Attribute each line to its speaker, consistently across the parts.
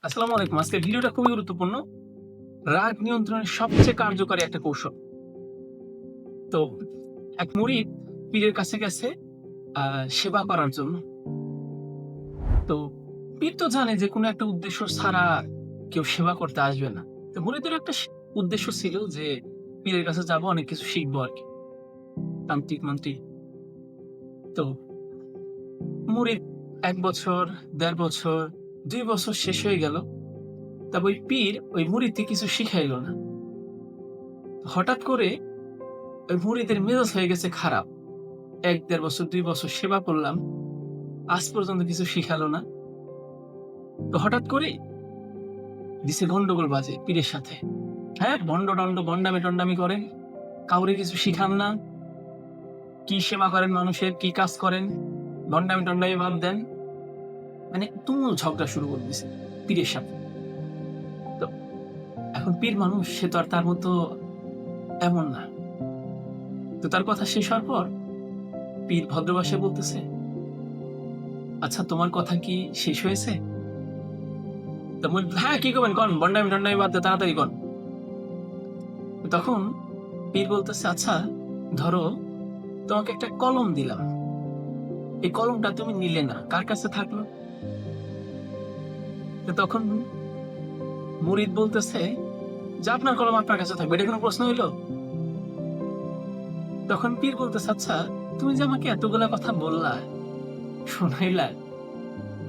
Speaker 1: আসসালামু আলাইকুম। আজকের ভিডিওটা খুবই গুরুত্বপূর্ণ। রাগ নিয়ন্ত্রণের সবচেয়ে কার্যকরী একটা কৌশল। তো এক মুরিদ পীরের কাছে গেছে সেবা করার জন্য। তো পীর তো জানে যে কোনো একটা উদ্দেশ্য ছাড়া কেউ সেবা করতে আসবে না। তো মুরিদের একটা উদ্দেশ্য ছিল যে পীরের কাছে যাবো, অনেক কিছু শিখবো আরকি। তান্ত্রিক-মান্ত্রিক। তো মুরিদ ১ বছর, ১.৫ বছর, ২ বছর শেষ হয়ে গেল। তারপর ওই পীর ওই মুরিদকে কিছু শিখাইল না। হঠাৎ করে ওই মুরিদের মেজাজ হয়ে গেছে খারাপ। ১-১.৫ বছর ২ বছর সেবা করলাম। আজ পর্যন্ত কিছু শিখালো না। তো হঠাৎ করে দিছে গন্ডগোল বাজে পীরের সাথে। হ্যাঁ, ভন্ড-টন্ড ভন্ডামি-টন্ডামি করেন। কাউরে কিছু শিখান না। কি সেবা করেন মানুষের, কি কাজ করেন, ভন্ডামি-টন্ডামি বাদ দেন। মানে তুমুল ঝগড়া শুরু করে দিছে পীরের সাথে। তো এখন পীর মানুষ, সে তো আর তার মতো এমন না। তো তার কথা শেষ হওয়ার পর পীর ভদ্র ভাষায় বলতেছে, "আচ্ছা, তোমার কথা কি শেষ হয়েছে?" তো মুরিদ, "হ্যাঁ, কি করবেন কন, ভন্ডামি-টন্ডামি বাদ দিয়ে তাড়াতাড়ি কন।" তখন পীর বলতেছে, "আচ্ছা, ধরো তোমাকে একটা কলম দিলাম। এই কলমটা তুমি নিলে না, কার কাছে থাকলো?" তো তখন মুরিদ বলতেছে যে, "আপনার কলম আপনার কাছে থাকবে। এটা কোনো প্রশ্ন হইল?" তখন পীর বলতেছে, "আচ্ছা, তুমি যে আমাকে এতগুলা কথা বললা, শোনাইলা,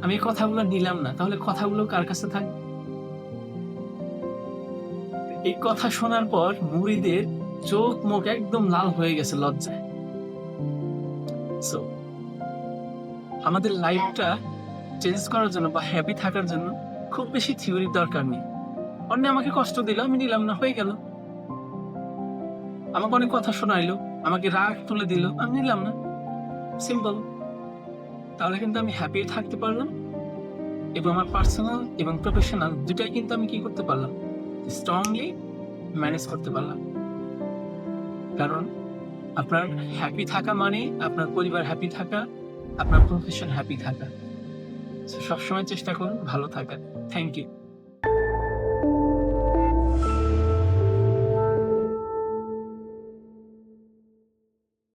Speaker 1: আমি এই কথাগুলো নিলাম না। তাহলে কথাগুলো কার কাছে থাকবে?" এই কথা শোনার পর মুরিদের চোখ মুখ একদম লাল হয়ে গেছে লজ্জায়। সো আমাদের লাইফটা চেঞ্জ করার জন্য বা হ্যাপি থাকার জন্য খুব বেশি থিওরির দরকার নেই। অন্যে আমাকে কষ্ট দিল, আমি নিলাম না, হয়ে গেল। আমাকে অনেক কথা শোনাইলো, আমাকে রাগ তুলে দিল, আমি নিলাম না। সিম্পল। তাহলে কিন্তু আমি হ্যাপি থাকতে পারলাম এবং আমার পার্সোনাল এবং প্রফেশনাল দুটাই কিন্তু আমি কি করতে পারলাম? স্ট্রংলি ম্যানেজ করতে পারলাম। কারণ আপনার হ্যাপি থাকা মানে আপনার পরিবার হ্যাপি থাকা, আপনার প্রফেশন হ্যাপি থাকা। সো সবসময় চেষ্টা করুন ভালো থাকার। Thank you.